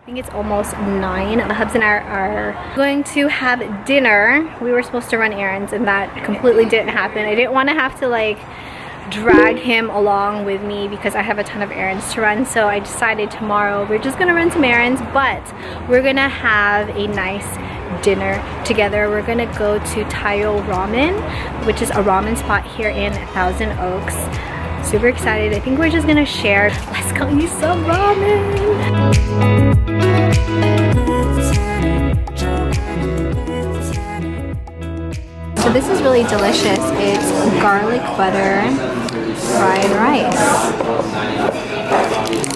I think it's almost 9. The hubs and I are going to have dinner. We were supposed to run errands and that completely didn't happen. I didn't want to have to like drag him along with me because I have a ton of errands to run, so I decided tomorrow we're just gonna run some errands, but we're gonna have a nice dinner together. We're gonna go to Tayo Ramen, which is a ramen spot here in Thousand Oaks. Super excited. I think we're just gonna share. Let's go eat some ramen. So this is really delicious. It's garlic butter fried rice.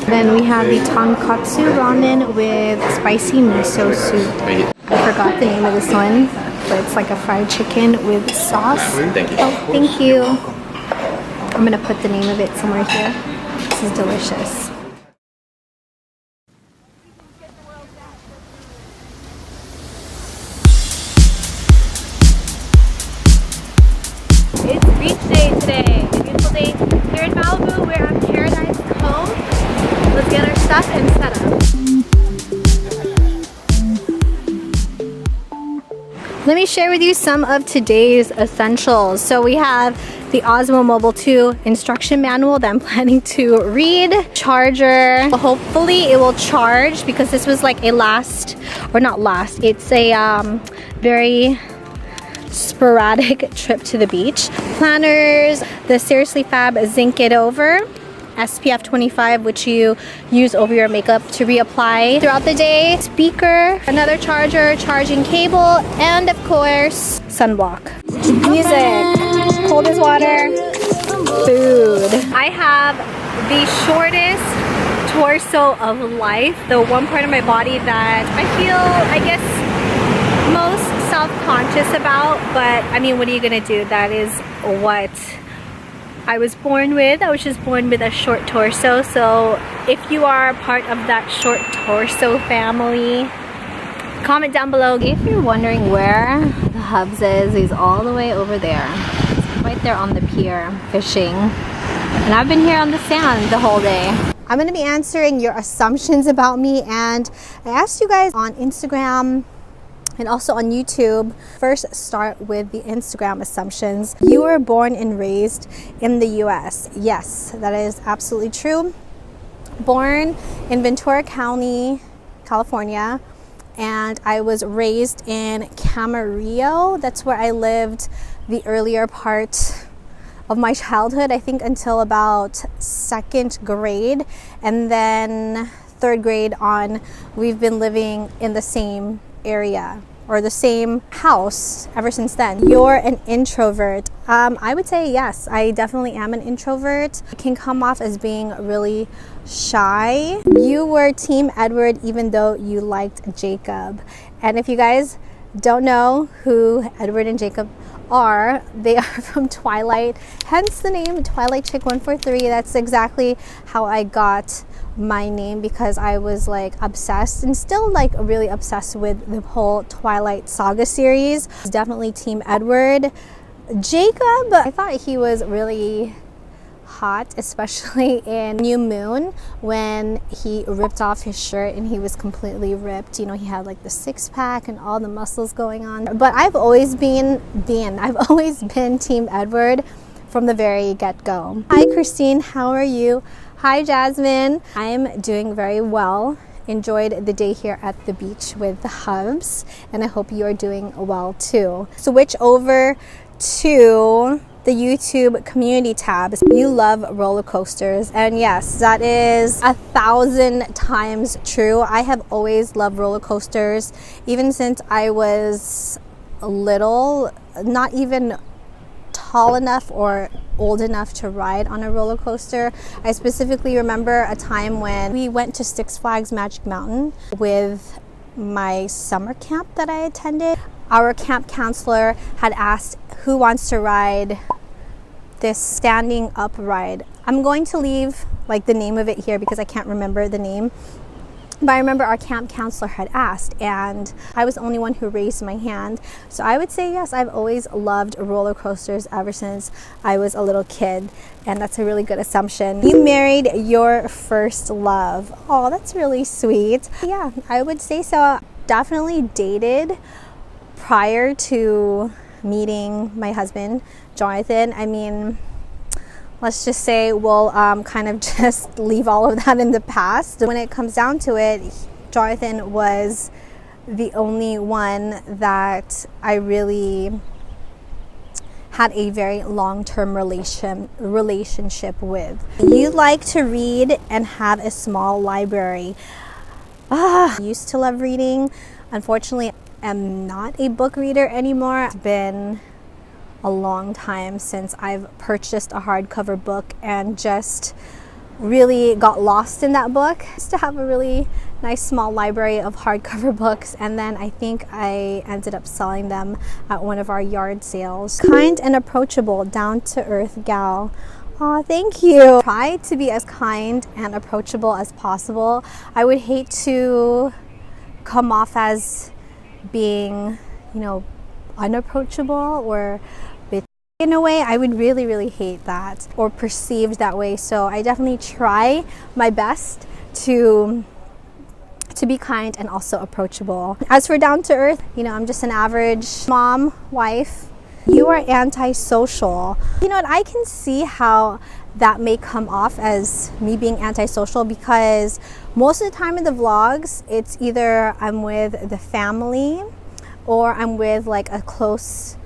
Then we have the tonkatsu ramen with spicy miso soup. I forgot the name of this one, but it's like a fried chicken with sauce. Thank you. Oh, thank you. I'm gonna put the name of it somewhere here. This is delicious. It's beach day today. A beautiful day here in Malibu. We're at Paradise Cove. Let's get our stuff and set up. Let me share with you some of today's essentials. So we have the Osmo Mobile 2 instruction manual that I'm planning to read. Charger. Hopefully it will charge because this was like a it's a very sporadic trip to the beach. Planners, the Seriously Fab Zinc It Over SPF 25, which you use over your makeup to reapply throughout the day. Speaker, another charger, charging cable, and of course sunblock. Music, cold as water, food. I have the shortest torso of life, the one part of my body that I feel, I guess, most self-conscious about, but I mean, what are you gonna do? That is what I was born with. I was just born with a short torso. So if you are part of that short torso family, comment down below. If you're wondering where the hubs is, he's all the way over there. It's right there on the pier fishing. And I've been here on the sand the whole day. I'm gonna be answering your assumptions about me, and I asked you guys on Instagram and also on YouTube. First, start with the Instagram assumptions. You were born and raised in the US. Yes, that is absolutely true. Born in Ventura County, California, and I was raised in Camarillo. That's where I lived the earlier part of my childhood, I think until about 2nd grade, and then 3rd grade on, we've been living in the same area or the same house ever since then. You're an introvert. I would say yes, I definitely am an introvert. I can come off as being really shy. You were Team Edward even though you liked Jacob. And if you guys don't know who Edward and Jacob are, they are from Twilight, hence the name Twilight Chick 143. That's exactly how I got my name, because I was like obsessed and still like really obsessed with the whole Twilight Saga series. Definitely Team Edward. Jacob, I thought he was really hot, especially in New Moon when he ripped off his shirt and he was completely ripped. You know, he had like the 6-pack and all the muscles going on. But I've always been Team Edward from the very get-go. Hi Christine, how are you? Hi Jasmine, I'm doing very well. Enjoyed the day here at the beach with the hubs, and I hope you are doing well too. Switch over to the YouTube community tabs. You love roller coasters, and yes, that is 1,000 times true. I have always loved roller coasters, even since I was little, not even tall enough or old enough to ride on a roller coaster. I specifically remember a time when we went to Six Flags Magic Mountain with my summer camp that I attended. Our camp counselor had asked who wants to ride this standing up ride. I'm going to leave like the name of it here because I can't remember the name. But I remember our camp counselor had asked, and I was the only one who raised my hand. So I would say yes, I've always loved roller coasters ever since I was a little kid. And that's a really good assumption. You married your first love. Oh, that's really sweet. Yeah, I would say so. Definitely dated prior to meeting my husband, Jonathan. I mean, let's just say we'll kind of just leave all of that in the past. When it comes down to it, Jonathan was the only one that I really had a very long-term relationship with. You like to read and have a small library. I used to love reading. Unfortunately, I'm not a book reader anymore. It's been a long time since I've purchased a hardcover book and just really got lost in that book. I used to have a really nice small library of hardcover books, and then I think I ended up selling them at one of our yard sales. Kind and approachable, down-to-earth gal. Aw, thank you. Try to be as kind and approachable as possible. I would hate to come off as being, you know, unapproachable or bitchy in a way. I would really hate that, or perceived that way. So I definitely try my best to be kind and also approachable. As for down to earth, you know, I'm just an average mom, wife. You are antisocial. You know what, I can see how that may come off as me being antisocial, because most of the time in the vlogs, it's either I'm with the family or I'm with like a close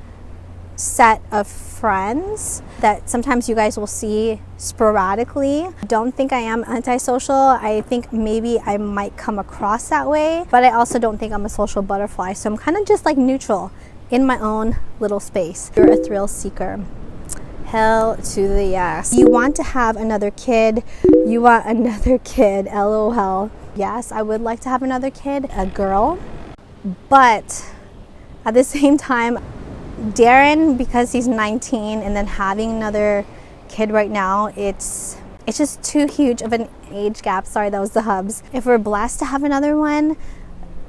set of friends that sometimes you guys will see sporadically. Don't think I am antisocial. I think maybe I might come across that way, but I also don't think I'm a social butterfly. So I'm kind of just like neutral in my own little space. You're a thrill seeker. Hell to the yes. You want to have another kid. You want another kid. LOL. Yes, I would like to have another kid, a girl. But at the same time, Darren, because he's 19, and then having another kid right now, it's just too huge of an age gap. Sorry, that was the hubs. If we're blessed to have another one,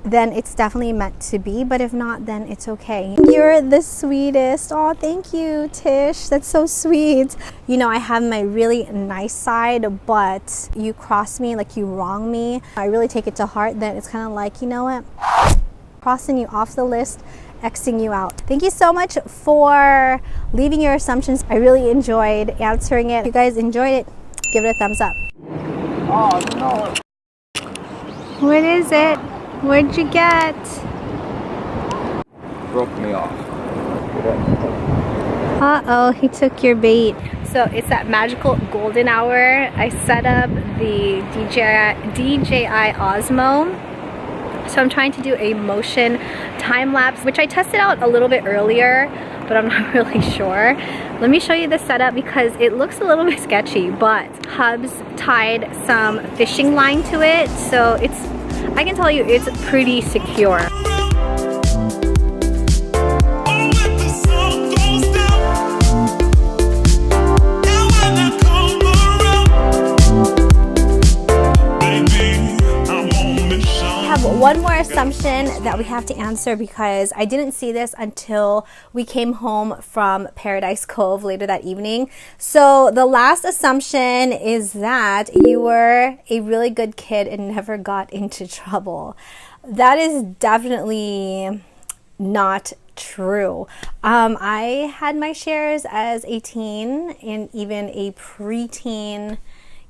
then it's definitely meant to be, but if not, then it's okay. You're the sweetest. Oh, thank you, Tish. That's so sweet. You know, I have my really nice side, but you cross me, like you wrong me, I really take it to heart. Then it's kind of like, you know what, crossing you off the list, Xing you out. Thank you so much for leaving your assumptions. I really enjoyed answering it. If you guys enjoyed it, give it a thumbs up. Oh no. What is it? What'd you get? Broke me off. Uh-oh, he took your bait. So it's that magical golden hour. I set up the DJI Osmo. So I'm trying to do a motion time lapse, which I tested out a little bit earlier, but I'm not really sure. Let me show you the setup because it looks a little bit sketchy, but Hubs tied some fishing line to it. So I can tell you it's pretty secure. One more assumption that we have to answer, because I didn't see this until we came home from Paradise Cove later that evening. So the last assumption is that you were a really good kid and never got into trouble. That is definitely not true. I had my shares as a teen and even a preteen,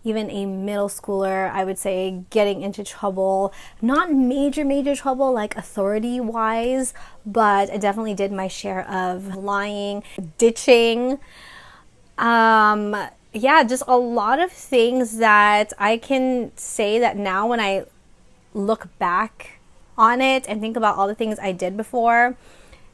even a middle schooler, I would say, getting into trouble. Not major trouble like authority wise, but I definitely did my share of lying, ditching, yeah, just a lot of things that I can say that now when I look back on it and think about all the things I did before,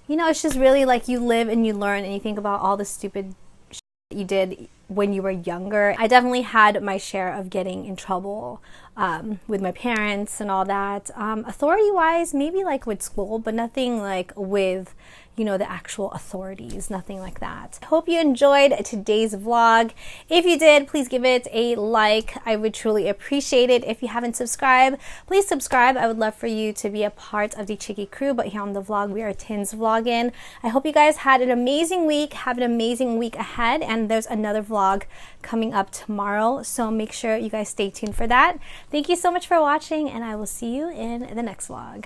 you know, it's just really like you live and you learn and you think about all the stupid shit that you did when you were younger. I definitely had my share of getting in trouble with my parents and all that. Authority-wise, maybe like with school, but nothing like with, you know, the actual authorities, nothing like that. I hope you enjoyed today's vlog. If you did, please give it a like. I would truly appreciate it. If you haven't subscribed, please subscribe. I would love for you to be a part of the Chicky crew, but here on the vlog, we are Tins Vloggin. I hope you guys had an amazing week. Have an amazing week ahead, and there's another vlog coming up tomorrow, so make sure you guys stay tuned for that. Thank you so much for watching, and I will see you in the next vlog.